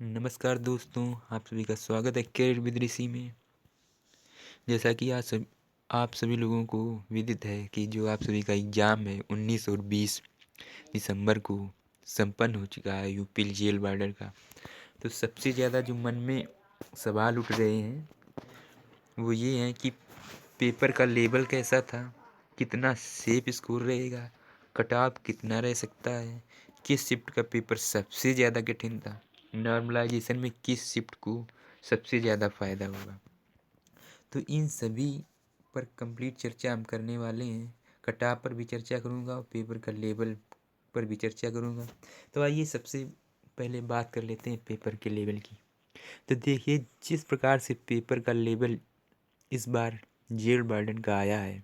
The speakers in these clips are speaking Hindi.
नमस्कार दोस्तों, आप सभी का स्वागत है करियर विद ऋषि में। जैसा कि आप सभी लोगों को विदित है कि जो आप सभी का एग्ज़ाम है 19 और 20 दिसंबर को संपन्न हो चुका है यूपी जेल बॉर्डर का। तो सबसे ज़्यादा जो मन में सवाल उठ रहे हैं वो ये हैं कि पेपर का लेवल कैसा था, कितना सेफ स्कोर रहेगा, कट ऑफ कितना रह सकता है, किस शिफ्ट का पेपर सबसे ज़्यादा कठिन था, नॉर्मलाइजेशन में किस शिफ्ट को सबसे ज़्यादा फ़ायदा होगा। तो इन सभी पर कंप्लीट चर्चा हम करने वाले हैं। कट ऑफ पर भी चर्चा करूँगा और पेपर का लेवल पर भी चर्चा करूँगा। तो आइए सबसे पहले बात कर लेते हैं पेपर के लेवल की। तो देखिए, जिस प्रकार से पेपर का लेवल इस बार जेल वार्डन का आया है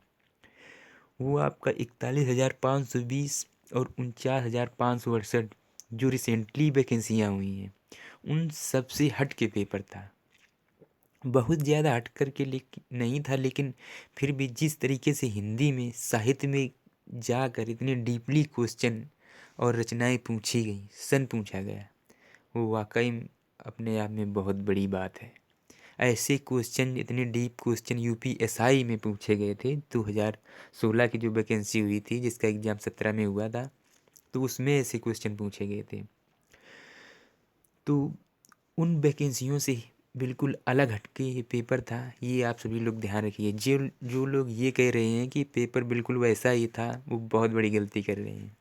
वो आपका 41,520 और 49,568 जो रिसेंटली वैकेंसियाँ हुई हैं उन सबसे हट के पेपर था। बहुत ज़्यादा हट कर के लेकिन नहीं था, लेकिन फिर भी जिस तरीके से हिंदी में साहित्य में जाकर इतने डीपली क्वेश्चन और रचनाएं पूछी गई, सन पूछा गया, वो वाकई अपने आप में बहुत बड़ी बात है। ऐसे क्वेश्चन, इतने डीप क्वेश्चन यूपीएसआई में पूछे गए थे। 2016 की जो वैकेंसी हुई थी जिसका एग्ज़ाम 17 में हुआ था, तो उसमें ऐसे क्वेश्चन पूछे गए थे। तो उन वैकेंसियों से बिल्कुल अलग हटके ये पेपर था, ये आप सभी लोग ध्यान रखिए। जो जो लोग ये कह रहे हैं कि पेपर बिल्कुल वैसा ही था, वो बहुत बड़ी गलती कर रहे हैं।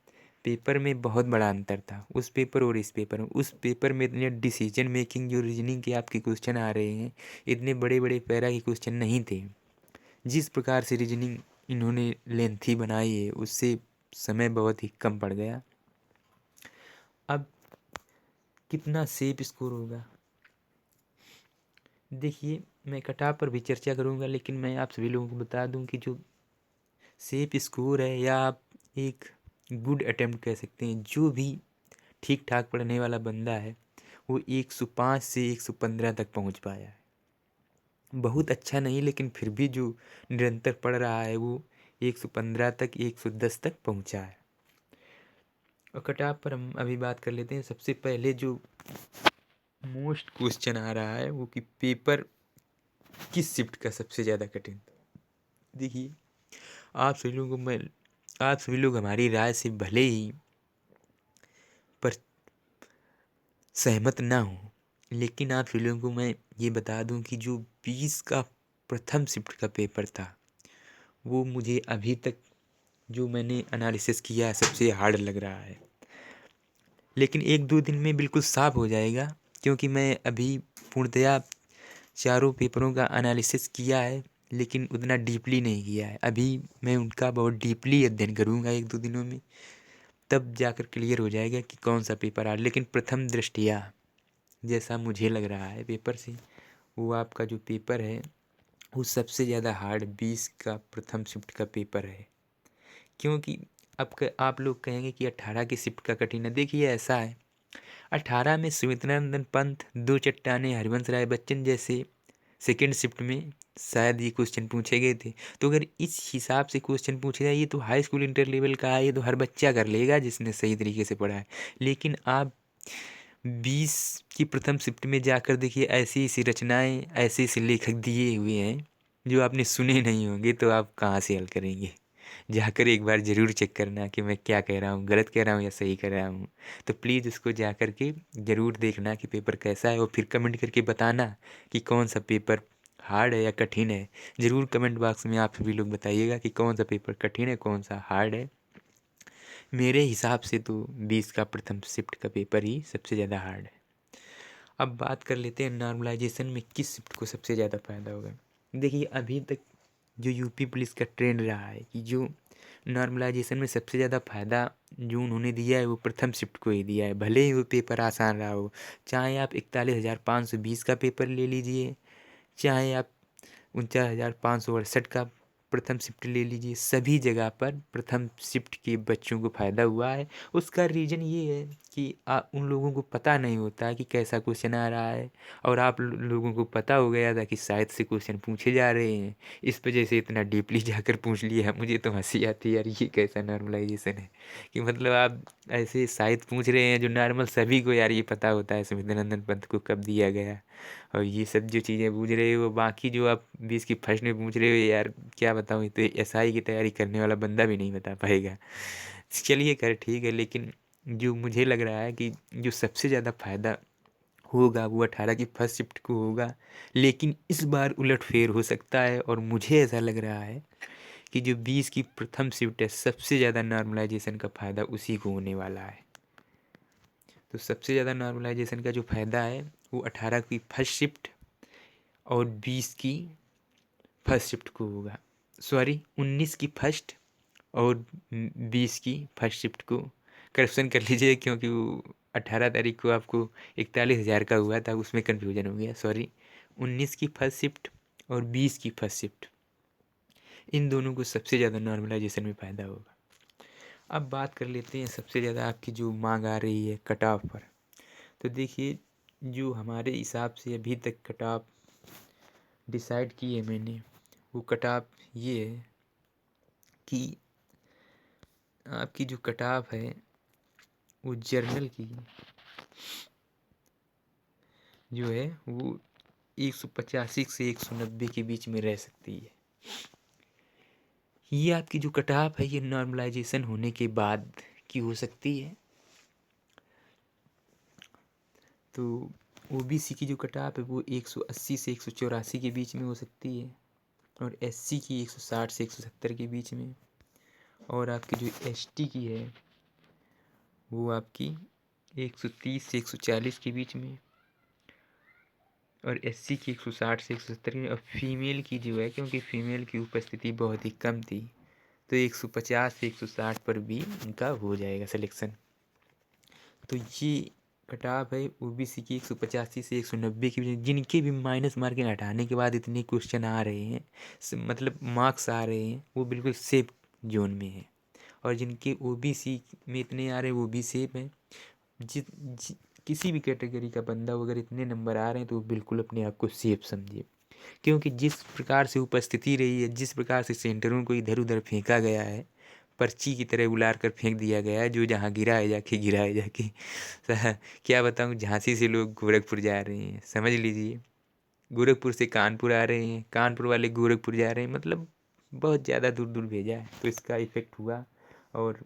पेपर में बहुत बड़ा अंतर था उस पेपर और इस पेपर में। उस पेपर में इतने डिसीजन मेकिंग, जो रीजनिंग के आपके क्वेश्चन आ रहे हैं, इतने बड़े बड़े पैरा के क्वेश्चन नहीं थे। जिस प्रकार से रीजनिंग इन्होंने लेंथी बनाई है उससे समय बहुत ही कम पड़ गया। अब कितना सेफ स्कोर होगा, देखिए मैं कटऑफ पर भी चर्चा करूंगा, लेकिन मैं आप सभी लोगों को बता दूं कि जो सेफ स्कोर है, या आप एक गुड अटेम्प्ट कह सकते हैं, जो भी ठीक ठाक पढ़ने वाला बंदा है वो 105 से 115 तक पहुंच पाया है। बहुत अच्छा नहीं, लेकिन फिर भी जो निरंतर पढ़ रहा है वो 115 तक, 110 तक पहुंचा है। और कटऑफ पर हम अभी बात कर लेते हैं। सबसे पहले जो मोस्ट क्वेश्चन आ रहा है वो कि पेपर किस शिफ्ट का सबसे ज़्यादा कठिन था। देखिए, आप सभी लोग हमारी राय से भले ही पर सहमत ना हो, लेकिन आप सभी लोगों को मैं ये बता दूं कि जो 20 का प्रथम शिफ्ट का पेपर था वो मुझे अभी तक, जो मैंने एनालिसिस किया है, सबसे हार्ड लग रहा है। लेकिन एक दो दिन में बिल्कुल साफ हो जाएगा, क्योंकि मैं अभी पूर्णतया चारों पेपरों का एनालिसिस किया है, लेकिन उतना डीपली नहीं किया है। अभी मैं उनका बहुत डीपली अध्ययन करूँगा एक दो दिनों में, तब जाकर क्लियर हो जाएगा कि कौन सा पेपर आ। लेकिन प्रथम दृष्टिया जैसा मुझे लग रहा है पेपर से, वो आपका जो पेपर है वो सबसे ज़्यादा हार्ड 20 का प्रथम शिफ्ट का पेपर है। क्योंकि आप लोग कहेंगे कि 18 की शिफ्ट का कठिन है। देखिए ऐसा है, 18 में सुमित्रानंदन पंत, दो चट्टाने, हरिवंश राय बच्चन जैसे सेकेंड शिफ्ट में शायद ये क्वेश्चन पूछे गए थे। तो अगर इस हिसाब से क्वेश्चन पूछे जाए, ये तो हाई स्कूल इंटर लेवल का है, ये तो हर बच्चा कर लेगा जिसने सही तरीके से पढ़ा है। लेकिन आप 20 की प्रथम शिफ्ट में जाकर देखिए, ऐसी ऐसी रचनाएं, ऐसे ऐसे लेखक दिए हुए हैं जो आपने सुने नहीं होंगे, तो आप कहाँ से हल करेंगे। जाकर एक बार ज़रूर चेक करना कि मैं क्या कह रहा हूँ, गलत कह रहा हूँ या सही कह रहा हूँ। तो प्लीज़ उसको जा कर के ज़रूर देखना कि पेपर कैसा है, और फिर कमेंट करके बताना कि कौन सा पेपर हार्ड है या कठिन है। ज़रूर कमेंट बॉक्स में आप सभी लोग बताइएगा कि कौन सा पेपर कठिन है, कौन सा हार्ड है। मेरे हिसाब से तो 20 का प्रथम शिफ्ट का पेपर ही सबसे ज़्यादा हार्ड है। अब बात कर लेते हैं नॉर्मलाइजेशन में किस शिफ्ट को सबसे ज़्यादा फ़ायदा होगा। देखिए, अभी तक जो यूपी पुलिस का ट्रेंड रहा है कि जो नॉर्मलाइजेशन में सबसे ज़्यादा फ़ायदा जो उन्होंने दिया है वो प्रथम शिफ्ट को ही दिया है, भले ही वो पेपर आसान रहा हो। चाहे आप 41,520 का पेपर ले लीजिए, चाहे आप 49,568 का प्रथम शिफ्ट ले लीजिए, सभी जगह पर प्रथम शिफ्ट के बच्चों को फ़ायदा हुआ है। उसका रीज़न ये है कि उन लोगों को पता नहीं होता कि कैसा क्वेश्चन आ रहा है, और आप लोगों को पता हो गया था कि शायद से क्वेश्चन पूछे जा रहे हैं, इस वजह से इतना डीपली जाकर पूछ लिया। मुझे तो हंसी आती है यार, ये कैसा नॉर्मलाइजेशन है कि मतलब आप ऐसे शायद पूछ रहे हैं जो नॉर्मल सभी को यार ये पता होता है संविधानंदन पंत को कब दिया गया। और ये सब जो चीज़ें पूछ रहे हो, बाकी जो आप 20 की फर्स्ट में पूछ रहे हो यार, क्या बताऊँ, तो एसआई की तैयारी करने वाला बंदा भी नहीं बता पाएगा। चलिए खैर ठीक है, लेकिन जो मुझे लग रहा है कि जो सबसे ज़्यादा फ़ायदा होगा वो 18 की फर्स्ट शिफ्ट को होगा, लेकिन इस बार उलटफेर हो सकता है। और मुझे ऐसा लग रहा है कि जो 20 की प्रथम शिफ्ट है, सबसे ज़्यादा नॉर्मलाइजेशन का फ़ायदा उसी को होने वाला है। तो सबसे ज़्यादा नॉर्मलाइजेशन का जो फ़ायदा है वो 18 की फर्स्ट शिफ्ट और 20 की फर्स्ट शिफ्ट को होगा। सॉरी, 19 की फर्स्ट और 20 की फर्स्ट शिफ्ट को करेक्शन कर लीजिए, क्योंकि वो 18 तारीख को आपको 41,000 का हुआ था, उसमें कन्फ्यूजन हो गया। सॉरी, 19 की फर्स्ट शिफ्ट और 20 की फर्स्ट शिफ्ट, इन दोनों को सबसे ज़्यादा नॉर्मलाइजेशन में फ़ायदा होगा। अब बात कर लेते हैं सबसे ज़्यादा आपकी जो मांग आ रही है कट ऑफ पर। तो देखिए, जो हमारे हिसाब से अभी तक कट ऑफ डिसाइड की है मैंने, वो कट ऑफ ये है कि आपकी जो कट ऑफ है वो जर्नल की जो है वो 185 से 190 के बीच में रह सकती है। ये आपकी जो कट ऑफ है ये नॉर्मलाइजेशन होने के बाद की हो सकती है। तो ओबीसी की जो कट ऑफ है वो 180 से 184 के बीच में हो सकती है, और एससी की 160 से 170 के बीच में, और आपकी जो एसटी की है वो आपकी 130 से 140 के बीच में, और एससी की 160 से 170 में। और फीमेल की जो है, क्योंकि फीमेल की उपस्थिति बहुत ही कम थी, तो 150 से 160 पर भी उनका हो जाएगा सिलेक्शन। तो ये कट ऑफ है ओबीसी की 185 से 190 के बीच, जिनके भी माइनस मार्किंग हटाने के बाद इतने क्वेश्चन आ रहे हैं, मतलब मार्क्स आ रहे हैं, वो बिल्कुल सेफ जोन में है। और जिनके ओबीसी में इतने आ रहे हैं वो भी सेफ हैं। किसी भी कैटेगरी का बंदा अगर इतने नंबर आ रहे हैं तो वो बिल्कुल अपने आप को सेफ समझिए, क्योंकि जिस प्रकार से उपस्थिति रही है, जिस प्रकार से सेंटरों को इधर उधर फेंका गया है, पर्ची की तरह उलार कर फेंक दिया गया है, जो जहाँ गिरा है जाके गिरा है जाके। क्या बताऊँ, झांसी से लोग गोरखपुर जा रहे हैं, समझ लीजिए, गोरखपुर से कानपुर आ रहे हैं, कानपुर वाले गोरखपुर जा रहे हैं, मतलब बहुत ज़्यादा दूर दूर भेजा है, तो इसका इफ़ेक्ट हुआ। और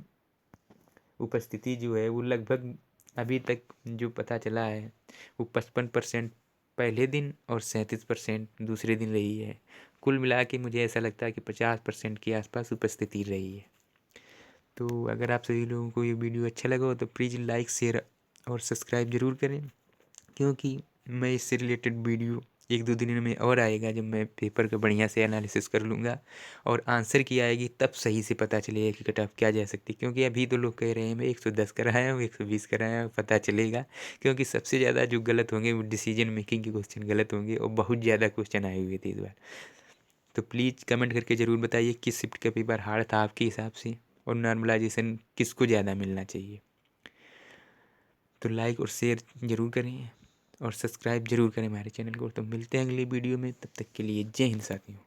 उपस्थिति जो है वो लगभग अभी तक जो पता चला है वो 55% पहले दिन और 37% दूसरे दिन रही है। कुल मिला के मुझे ऐसा लगता है कि 50% के आसपास उपस्थिति रही है। तो अगर आप सभी लोगों को ये वीडियो अच्छा लगा हो तो प्लीज़ लाइक, शेयर और सब्सक्राइब ज़रूर करें, क्योंकि मैं इससे रिलेटेड वीडियो 1-2 दिनों में और आएगा, जब मैं पेपर का बढ़िया से एनालिसिस कर लूँगा और आंसर की आएगी, तब सही से पता चलेगा कि कट ऑफ क्या जा सकती है। क्योंकि अभी तो लोग कह रहे हैं मैं 110 कराया हूँ, 120 कराया हूँ, पता चलेगा। क्योंकि सबसे ज़्यादा जो गलत होंगे वो डिसीजन मेकिंग के क्वेश्चन गलत होंगे, और बहुत ज़्यादा क्वेश्चन आए हुए थे इस बार। तो प्लीज़ कमेंट करके ज़रूर बताइए किस शिफ्ट का पेपर हार्ड था आपके हिसाब से, और नॉर्मलाइजेशन किसको ज़्यादा मिलना चाहिए। तो लाइक और शेयर ज़रूर करें और सब्सक्राइब ज़रूर करें हमारे चैनल को। तो मिलते हैं अगली वीडियो में, तब तक के लिए जय हिंद साथियों।